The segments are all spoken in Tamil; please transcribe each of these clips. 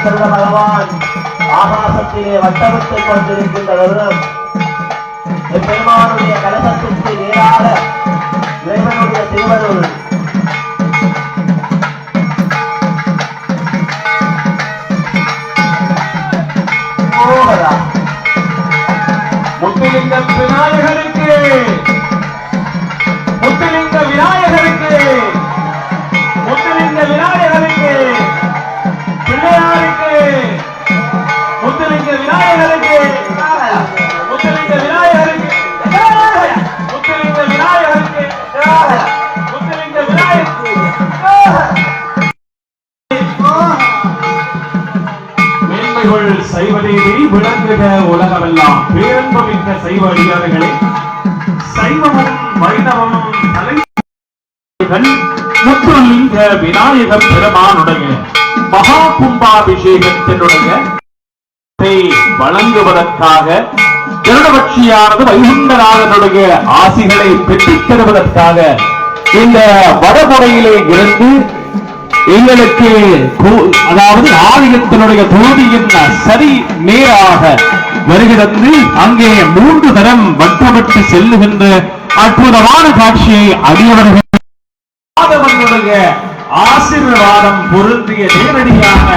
சந்திர பகவான் ஆகாசத்திலே வட்டமிட்டுக் கொண்டிருக்கின்ற தருணம் பெருமானுடைய கலசத்திற்கு நேராக இறைவனுடைய திருவருள் முத்துலிங்க விநாயகருக்கு முத்துலிங்க விநாயகருக்கு முத்துலிங்க விநாயகருக்கு பிள்ளையாருக்கு முத்துலிங்க விநாயகருக்கு முத்துலிங்க விநாயகருக்கு முத்துலிங்க விநாயகருக்கு முத்துலிங்க விநாயகருக்கு மேன்மைகள் சைவநீதி விளங்குக உலகமெல்லாம் பேரன்பமிக்க சைவ அடியார்களே, சைவமும் வைணவமும் முத்துலிங்க விநாயக பெருமானுடைய மகா கும்பாபிஷேகத்தினுடைய வழங்குவதற்காக கருடபட்சியானது வைகுண்டநாதனுடைய ஆசிகளை பெற்றுத் தருவதற்காக இந்த வடமுறையிலே இருந்து எங்களுக்கு அதாவது ஆலயத்தினுடைய தொகுதியின் சரி நேராக வருகிறது. அங்கே 3 தரம் வட்டமிட்டு செல்லுகின்ற அற்புதமான காட்சியை அடியவர்கள் ஆசீர்வாதம் பொருந்திய நேரடியாக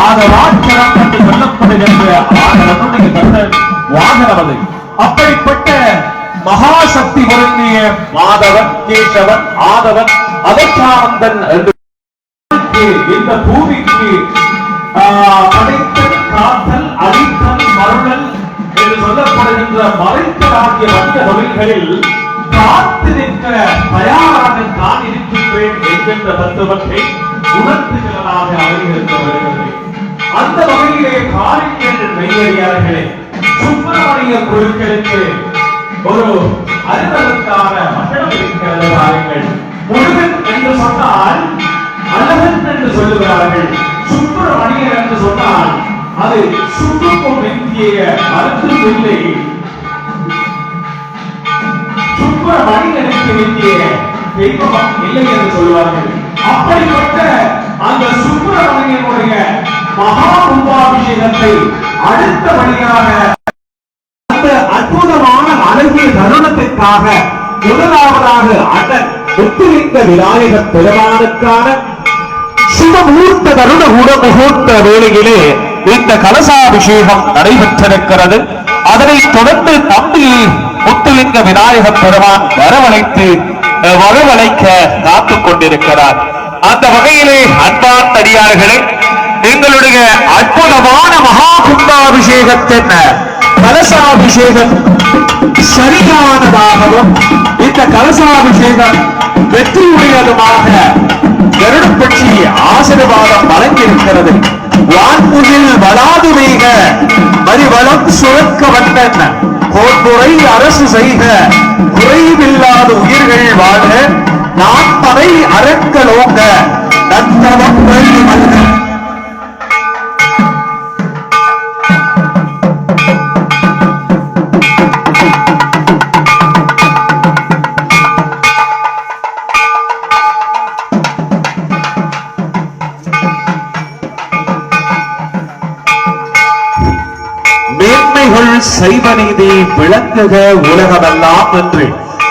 ஆதவாச்சரம் என்று சொல்லப்படுகின்ற ஆதவனுடைய வாகனவது. அப்படிப்பட்ட மகாசக்தி பொருந்திய மாதவன், கேசவன், ஆதவன், அதச்சானந்தன் என்று இந்த பூமிக்கு படைத்தல், காத்தல், அழித்தல், மருளல் என்று சொல்லப்படுகின்ற மறைத்தலாகிய வந்த தொழில்களில் காத்து நிற்க தயாராக தான் இருக்கின்றேன் என்கின்ற தத்துவத்தை உணர்த்துகிறதாக அமைந்திருக்க வருகிறது. அந்த வகையிலே காரியம் மெய்யறியார்களே, சுப்பிரமணிய குழுக்களுக்கு ஒரு அறிவதற்கான மண்டலம் இருக்கிறது. பாருங்கள், முருகன் என்று சொன்னால் அழகன் என்று சொல்லுகிறார்கள். சுப்பிரமணியன் என்று சொன்னால் அது சுற்றுக்கும் இந்திய மருந்து இல்லை. சுப்பிரமணியனுக்கு இந்திய தெய்வம் இல்லை என்று சொல்லுவார்கள். அப்படிப்பட்ட அந்த சுப்பிரமணியனுடைய மகா கும்பாபிஷேகத்தை அடுத்த வழியாக அந்த அற்புதமான அழகிய தருணத்திற்காக முதலாவதாக அண்ணன் முத்துலிங்க விநாயக பெருமானுக்கான சிவமூர்த்த தருண முகூர்த்த வேளையிலே இந்த கலசாபிஷேகம் நடைபெற்றிருக்கிறது. அதனைத் தொடர்ந்து தம்பி முத்துலிங்க விநாயக பெருமான் வரவழைக்க காத்துக் கொண்டிருக்கிறார். அந்த வகையிலே அன்பான் அடியார்களே, எங்களுடைய அற்புதமான மகா கும்பாபிஷேகத்தின் கலசாபிஷேகம் சரியானதாகவும் இந்த கலசாபிஷேகம் வெற்றியுடையதுமாக கருடபட்சி ஆசீர்வாதம் வழங்கியிருக்கிறது. வான்முகில் வளாது வைக மறிவளம் சுரக்க வந்தன் கோட்புரை அரசு செய்க குறைவில்லாத உயிர்கள் வாழ நான் படை அரக்கலோங்க நத்தவம் மல்ல. சைவநீதி விளங்குக உலகமெல்லாம் என்று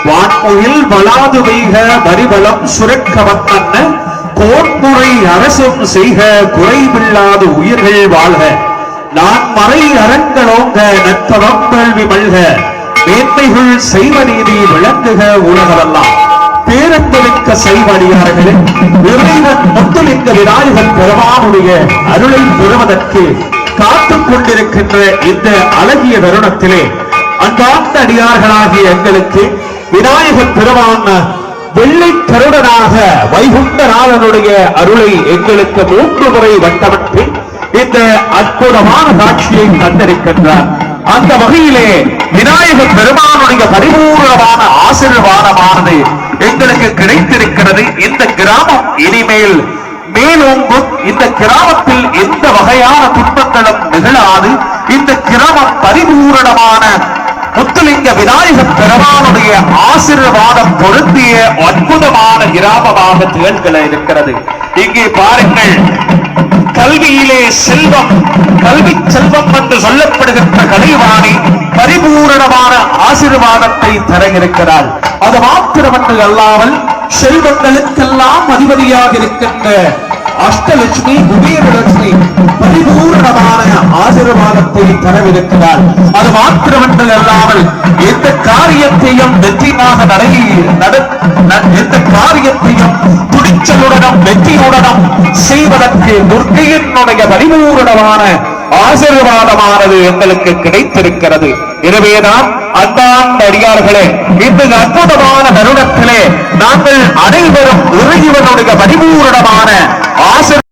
வான்முகில் வளாது வைக வரிவளம் சுரக்க வந்தன்ன கோன்முறை அரசும் செய்க குறைவில்லாத உயிர்கள் வாழ்க நான் மறை அரங்கலோங்க நத்தவம் வேள்வி மல்க. மேன்மைகள் சைவநீதி விளங்குக உலகமெல்லாம். பேரன்பமிக்க சைவடியார்களே, இறைவன் முத்துலிங்க விநாயகர் பெருமானுடைய அருளை பெறுவதற்கு காத்துக் கொண்டிருக்கின்ற இந்த அழகிய தருணத்திலே அன்பார்ந்த அடியார்களாகிய எங்களுக்கு விநாயகர் பெருமான் வெள்ளை கருடனாக வைகுண்டநாதனுடைய அருளை எங்களுக்கு 3 முறை வட்டமிட்டு இந்த அற்புதமான காட்சியை தந்திருக்கின்றார். அந்த வகையிலே விநாயகர் பெருமானுடைய பரிபூர்ணமான ஆசீர்வாதமானது எங்களுக்கு கிடைத்திருக்கிறது. இந்த கிராமம் இனிமேல் மேலோங்கும். இந்த கிராமத்தில் எந்த வகையான துன்பங்களும் நிகழாது. இந்த கிராமம் பரிபூரணமான முத்துலிங்க விநாயகர் பெருமானுடைய ஆசீர்வாதம் பொருந்திய அற்புதமான கிராமமாக திகழ்கிற இருக்கிறது. இங்கே பாருங்கள், கல்வியிலே செல்வம், கல்வி செல்வம் என்று சொல்லப்படுகின்ற கலைவாணி பரிபூரணமான ஆசீர்வாதத்தை தர இருக்கிறாள். அது மாத்திரமன்று அல்லாமல் செல்வங்களுக்கெல்லாம் அதிபதியாக இருக்கின்ற அஷ்டலட்சுமி குபேரலட்சுமி பரிபூரணமான ஆசீர்வாதத்தை தரவிருக்கிறார். அது மாத்திரமன்று அல்லாமல் எந்த காரியத்தையும் வெற்றியாக எந்த காரியத்தையும் துணிச்சலுடனும் வெற்றியுடனும் செய்வதற்கு துர்க்கையினுடைய பரிபூரணமான ஆசீர்வாதமானது எங்களுக்கு கிடைத்திருக்கிறது. எனவேதான் அன்பார்ந்த அடியார்களே, இந்த அற்புதமான தருணத்திலே நாங்கள் அனைவரும் இறைவனுடைய பரிபூரணமான ஆசீர்வாதம்